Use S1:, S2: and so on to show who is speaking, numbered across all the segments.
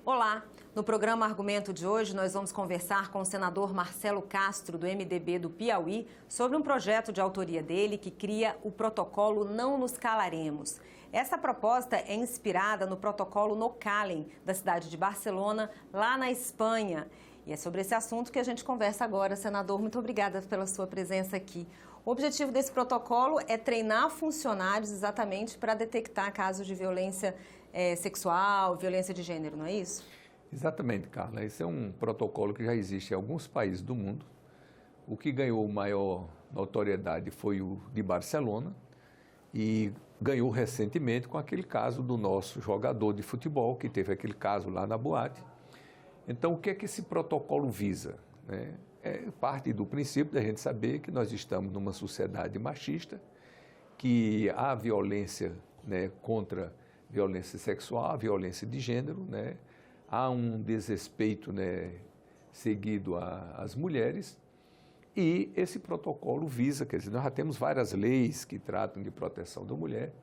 S1: Olá! No programa Argumento de hoje, nós vamos conversar com o senador Marcelo Castro, do MDB do Piauí, sobre um projeto de autoria dele que cria o protocolo Não Nos Calaremos. Essa proposta é inspirada no protocolo No Calem, da cidade de Barcelona, lá na Espanha. E é sobre esse assunto que a gente conversa agora. Senador, muito obrigada pela sua presença aqui. O objetivo desse protocolo é treinar funcionários exatamente para detectar casos de violência sexual, violência de gênero, não é isso?
S2: Exatamente, Carla. Esse é um protocolo que já existe em alguns países do mundo. O que ganhou maior notoriedade foi o de Barcelona e ganhou recentemente com aquele caso do nosso jogador de futebol, que teve aquele caso lá na boate. Então, o que é que esse protocolo visa? É parte do princípio da gente saber que nós estamos numa sociedade machista, que há violência contra violência sexual, violência de gênero, há um desrespeito seguido às mulheres, e esse protocolo visa, quer dizer, nós já temos várias leis que tratam de proteção da mulher,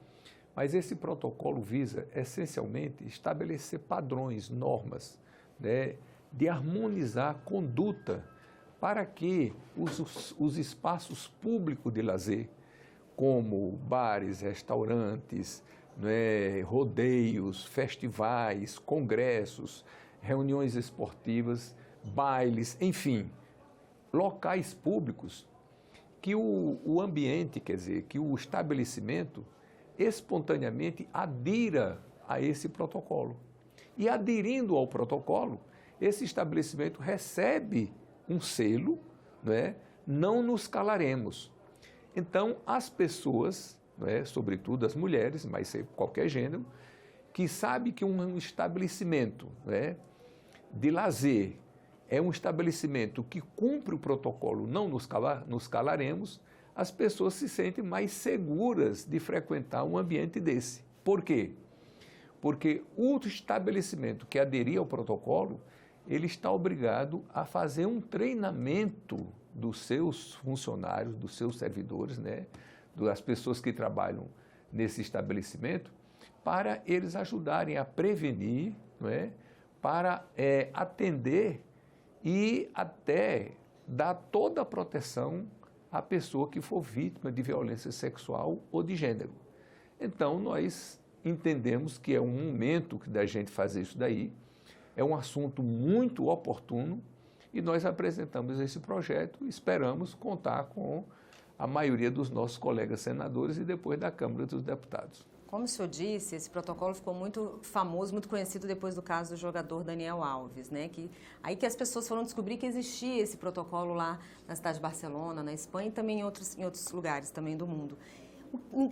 S2: mas esse protocolo visa, essencialmente, estabelecer padrões, normas, de harmonizar a conduta para que os espaços públicos de lazer, como bares, restaurantes, rodeios, festivais, congressos, reuniões esportivas, bailes, enfim, locais públicos, que o ambiente, quer dizer, que o estabelecimento espontaneamente adira a esse protocolo. E aderindo ao protocolo, esse estabelecimento recebe um selo, não nos calaremos. Então, as pessoas, sobretudo as mulheres, mas qualquer gênero, que sabe que um estabelecimento de lazer é um estabelecimento que cumpre o protocolo não nos calaremos, as pessoas se sentem mais seguras de frequentar um ambiente desse. Por quê? Porque o estabelecimento que aderir ao protocolo, ele está obrigado a fazer um treinamento dos seus funcionários, dos seus servidores, das pessoas que trabalham nesse estabelecimento, para eles ajudarem a prevenir, para atender e até dar toda a proteção à pessoa que for vítima de violência sexual ou de gênero. Então, nós entendemos que é um momento da gente fazer isso daí, é um assunto muito oportuno e nós apresentamos esse projeto e esperamos contar com a maioria dos nossos colegas senadores e depois da Câmara dos Deputados.
S1: Como o senhor disse, esse protocolo ficou muito famoso, muito conhecido depois do caso do jogador Daniel Alves, aí que as pessoas foram descobrir que existia esse protocolo lá na cidade de Barcelona, na Espanha e também em outros lugares também do mundo.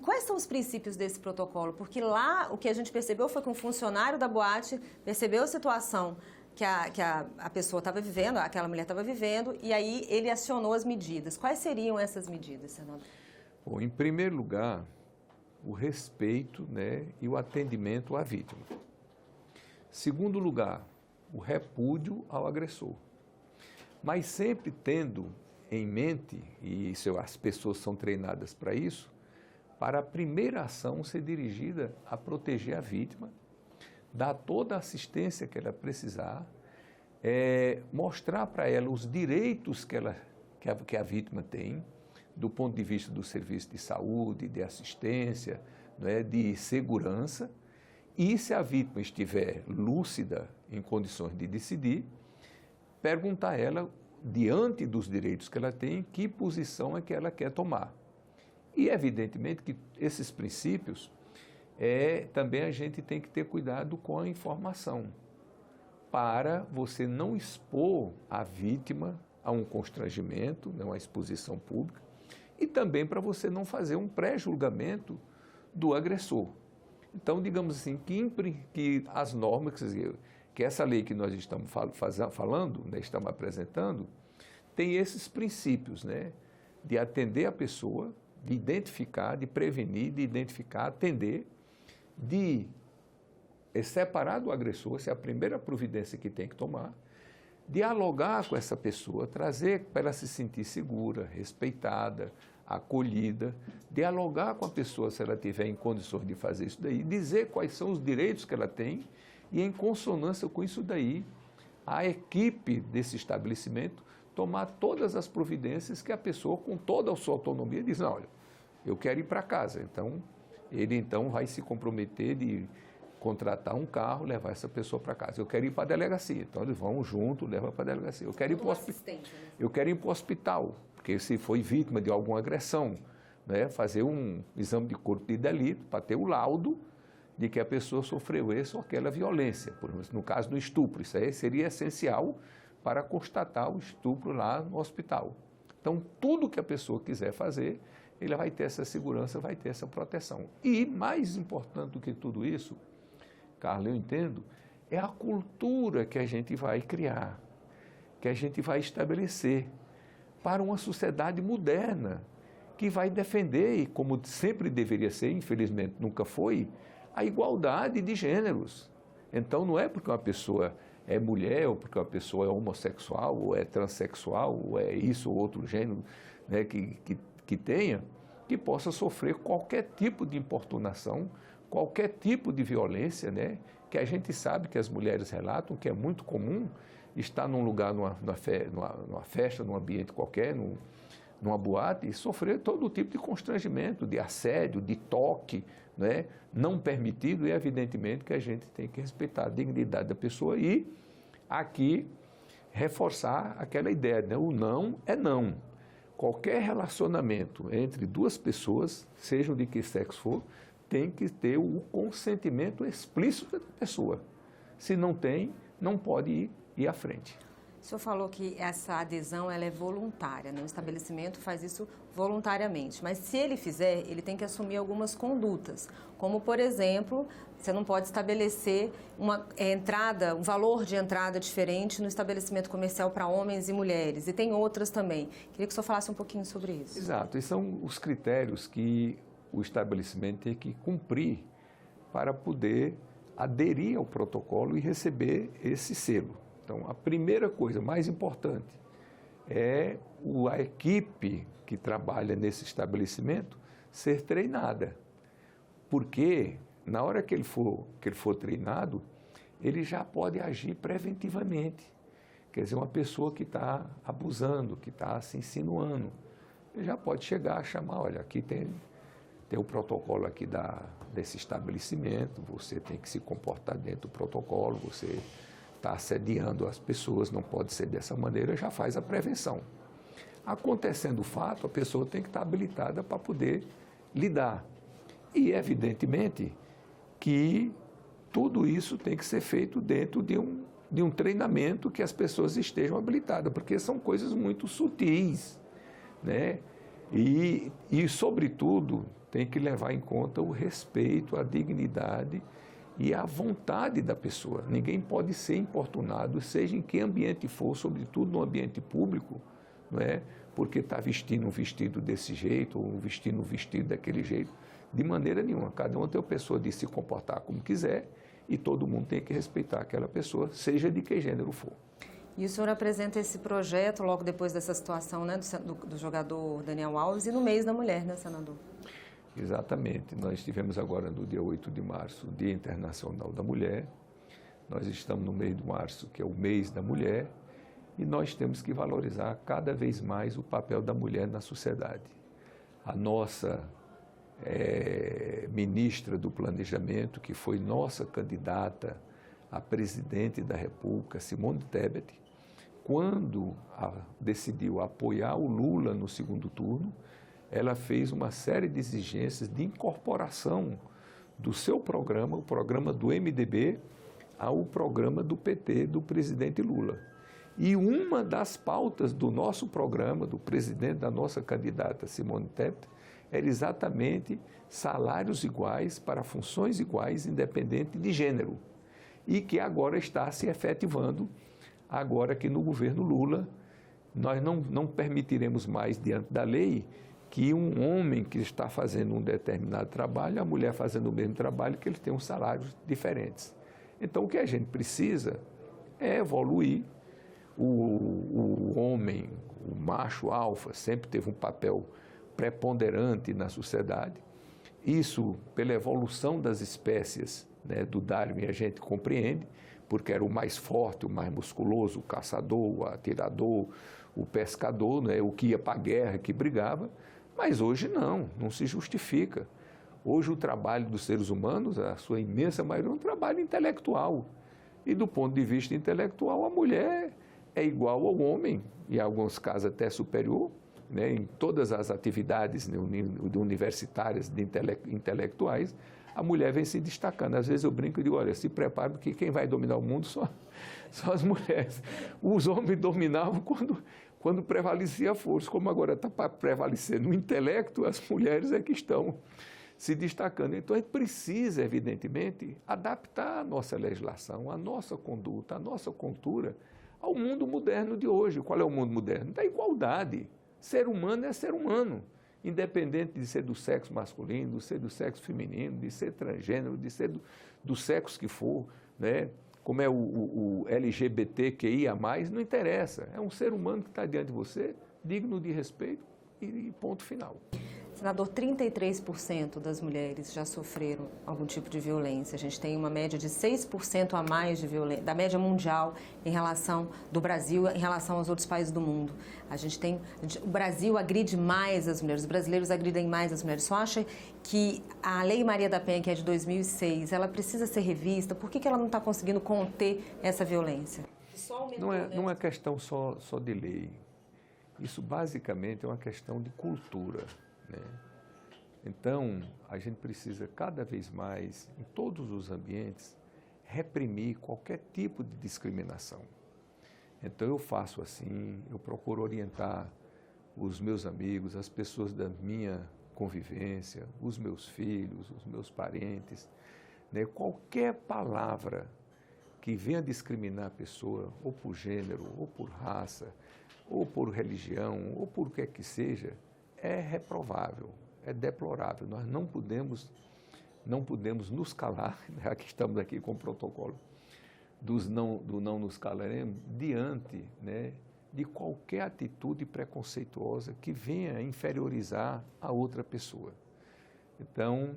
S1: Quais são os princípios desse protocolo? Porque lá o que a gente percebeu foi que um funcionário da boate percebeu a situação que a pessoa estava vivendo, aquela mulher estava vivendo, e aí ele acionou as medidas. Quais seriam essas medidas, senador?
S2: Bom, em primeiro lugar, o respeito e o atendimento à vítima. Segundo lugar, o repúdio ao agressor. Mas sempre tendo em mente, e as pessoas são treinadas para isso, para a primeira ação ser dirigida a proteger a vítima, dar toda a assistência que ela precisar, mostrar para ela os direitos que a vítima tem, do ponto de vista do serviço de saúde, de assistência, de segurança, e se a vítima estiver lúcida, em condições de decidir, perguntar a ela, diante dos direitos que ela tem, que posição é que ela quer tomar. E, evidentemente, que esses princípios, também a gente tem que ter cuidado com a informação, para você não expor a vítima a um constrangimento, uma exposição pública, e também para você não fazer um pré-julgamento do agressor. Então, digamos assim, que as normas, que essa lei que nós estamos falando, estamos apresentando, tem esses princípios, de atender a pessoa, de identificar, de prevenir, de identificar, atender, de separar do agressor, essa é a primeira providência que tem que tomar, dialogar com essa pessoa, trazer para ela se sentir segura, respeitada, acolhida, dialogar com a pessoa se ela estiver em condições de fazer isso daí, dizer quais são os direitos que ela tem E em consonância com isso daí, a equipe desse estabelecimento tomar todas as providências que a pessoa, com toda a sua autonomia, diz, não, olha, eu quero ir para casa. Então, ele então vai se comprometer de contratar um carro, levar essa pessoa para casa. Eu quero ir para a delegacia. Então, eles vão junto, levam para a delegacia. Eu quero ir para o hospital, porque se foi vítima de alguma agressão, né, fazer um exame de corpo de delito para ter o laudo de que a pessoa sofreu essa ou aquela violência. Por exemplo, no caso do estupro, isso aí seria essencial para constatar o estupro lá no hospital. Então, tudo que a pessoa quiser fazer, ele vai ter essa segurança, vai ter essa proteção. E, mais importante do que tudo isso, Carla, eu entendo, é a cultura que a gente vai criar, que a gente vai estabelecer para uma sociedade moderna, que vai defender, e como sempre deveria ser, infelizmente nunca foi, a igualdade de gêneros. Então, não é porque uma pessoa é mulher, ou porque uma pessoa é homossexual, ou é transexual, ou é isso ou outro gênero, né, que tenha, que possa sofrer qualquer tipo de importunação, qualquer tipo de violência, né, que a gente sabe que as mulheres relatam, que é muito comum estar num lugar, numa festa, num ambiente qualquer, numa boate, e sofrer todo tipo de constrangimento, de assédio, de toque, né, não permitido, e evidentemente que a gente tem que respeitar a dignidade da pessoa e aqui reforçar aquela ideia, né, o não é não. Qualquer relacionamento entre duas pessoas, sejam de que sexo for, tem que ter o consentimento explícito da pessoa. Se não tem, não pode ir à frente.
S1: O senhor falou que essa adesão ela é voluntária, né? O estabelecimento faz isso voluntariamente, mas se ele fizer, ele tem que assumir algumas condutas, como, por exemplo, você não pode estabelecer uma entrada, um valor de entrada diferente no estabelecimento comercial para homens e mulheres, e tem outras também. Queria que o senhor falasse um pouquinho sobre isso.
S2: Exato, esses são os critérios que o estabelecimento tem que cumprir para poder aderir ao protocolo e receber esse selo. Então, a primeira coisa mais importante é a equipe que trabalha nesse estabelecimento ser treinada. Porque, na hora que ele for treinado, ele já pode agir preventivamente. Quer dizer, uma pessoa que está abusando, que está se insinuando, ele já pode chegar a chamar, olha, aqui tem o protocolo aqui desse estabelecimento, você tem que se comportar dentro do protocolo, você está assediando as pessoas, não pode ser dessa maneira, já faz a prevenção. Acontecendo o fato, a pessoa tem que estar habilitada para poder lidar. E, evidentemente, que tudo isso tem que ser feito dentro de um treinamento que as pessoas estejam habilitadas, porque são coisas muito sutis, né? E sobretudo, tem que levar em conta o respeito, a dignidade e a vontade da pessoa. Ninguém pode ser importunado, seja em que ambiente for, sobretudo no ambiente público, não é? Porque está vestindo um vestido desse jeito, ou vestindo um vestido daquele jeito, de maneira nenhuma. Cada um tem a pessoa de se comportar como quiser e todo mundo tem que respeitar aquela pessoa, seja de que gênero for.
S1: E o senhor apresenta esse projeto logo depois dessa situação, né, do jogador Daniel Alves e no mês da mulher, né, senador?
S2: Exatamente. Nós tivemos agora no dia 8 de março o Dia Internacional da Mulher. Nós estamos no mês de março, que é o mês da mulher, e nós temos que valorizar cada vez mais o papel da mulher na sociedade. A nossa ministra do Planejamento, que foi nossa candidata a presidente da República, Simone Tebet, quando decidiu apoiar o Lula no segundo turno, ela fez uma série de exigências de incorporação do seu programa, o programa do MDB, ao programa do PT, do presidente Lula. E uma das pautas do nosso programa, do presidente da nossa candidata Simone Tebet, era exatamente salários iguais para funções iguais, independente de gênero. E que agora está se efetivando, agora que no governo Lula, nós não permitiremos mais, diante da lei, que um homem que está fazendo um determinado trabalho, a mulher fazendo o mesmo trabalho, que eles tenham salários diferentes. Então, o que a gente precisa é evoluir. O homem, o macho alfa, sempre teve um papel preponderante na sociedade. Isso, pela evolução das espécies, né, do Darwin a gente compreende, porque era o mais forte, o mais musculoso, o caçador, o atirador, o pescador, né, o que ia para a guerra, que brigava, mas hoje não se justifica. Hoje o trabalho dos seres humanos, a sua imensa maioria, é um trabalho intelectual. E do ponto de vista intelectual, a mulher é igual ao homem, e em alguns casos até superior, né, em todas as atividades universitárias de intelectuais, a mulher vem se destacando. Às vezes eu brinco e digo, olha, se prepare porque quem vai dominar o mundo são as mulheres. Os homens dominavam quando prevalecia a força. Como agora está para prevalecer no intelecto, as mulheres é que estão se destacando. Então, a gente precisa, evidentemente, adaptar a nossa legislação, a nossa conduta, a nossa cultura ao mundo moderno de hoje. Qual é o mundo moderno? Da igualdade. Ser humano é ser humano, independente de ser do sexo masculino, de ser do sexo feminino, de ser transgênero, de ser do sexo que for, né? Como é o LGBTQIA+, não interessa. É um ser humano que está diante de você, digno de respeito e ponto final.
S1: Senador, 33% das mulheres já sofreram algum tipo de violência. A gente tem uma média de 6% a mais de violência, da média mundial em relação do Brasil em relação aos outros países do mundo. O Brasil agride mais as mulheres, os brasileiros agridem mais as mulheres. Só acha que a Lei Maria da Penha, que é de 2006, ela precisa ser revista? Por que ela não está conseguindo conter essa violência?
S2: Não é questão só de lei. Isso basicamente é uma questão de cultura. Né? Então, a gente precisa cada vez mais, em todos os ambientes, reprimir qualquer tipo de discriminação. Então, eu faço assim, eu procuro orientar os meus amigos, as pessoas da minha convivência, os meus filhos, os meus parentes, né? Qualquer palavra que venha discriminar a pessoa, ou por gênero, ou por raça, ou por religião, ou por o que é que seja, é reprovável, é deplorável. Nós não podemos nos calar, já que estamos aqui com o protocolo do não nos calaremos, diante, né, de qualquer atitude preconceituosa que venha inferiorizar a outra pessoa. Então,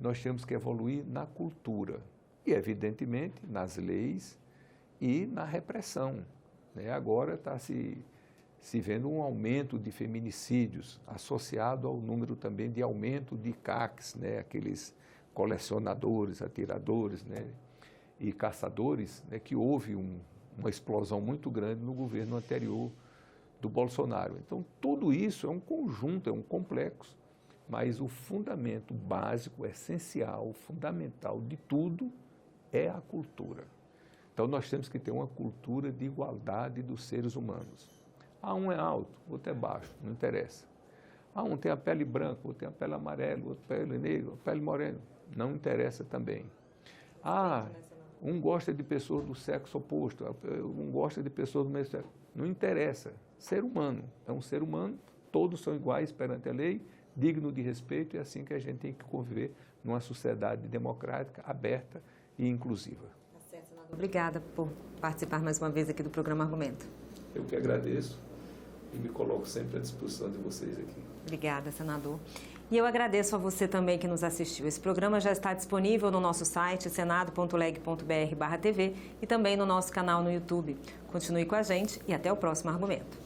S2: nós temos que evoluir na cultura e, evidentemente, nas leis e na repressão. Né? Agora está se vendo um aumento de feminicídios, associado ao número também de aumento de CACs, né? Aqueles colecionadores, atiradores, né? E caçadores, né? Que houve uma explosão muito grande no governo anterior do Bolsonaro. Então, tudo isso é um conjunto, é um complexo, mas o fundamento básico, essencial, fundamental de tudo é a cultura. Então, nós temos que ter uma cultura de igualdade dos seres humanos. Um é alto, outro é baixo, não interessa. Um tem a pele branca, outro tem a pele amarela, outro pele negra, outro pele morena, não interessa também. Um gosta de pessoas do sexo oposto, um gosta de pessoas do mesmo sexo, não interessa. Ser humano, é um ser humano, todos são iguais perante a lei, digno de respeito, e é assim que a gente tem que conviver numa sociedade democrática, aberta e inclusiva.
S1: Tá certo, senador. Obrigada por participar mais uma vez aqui do programa Argumento.
S2: Eu que agradeço e me coloco sempre à disposição de vocês aqui.
S1: Obrigada, senador. E eu agradeço a você também que nos assistiu. Esse programa já está disponível no nosso site, senado.leg.br/tv, e também no nosso canal no YouTube. Continue com a gente e até o próximo Argumento.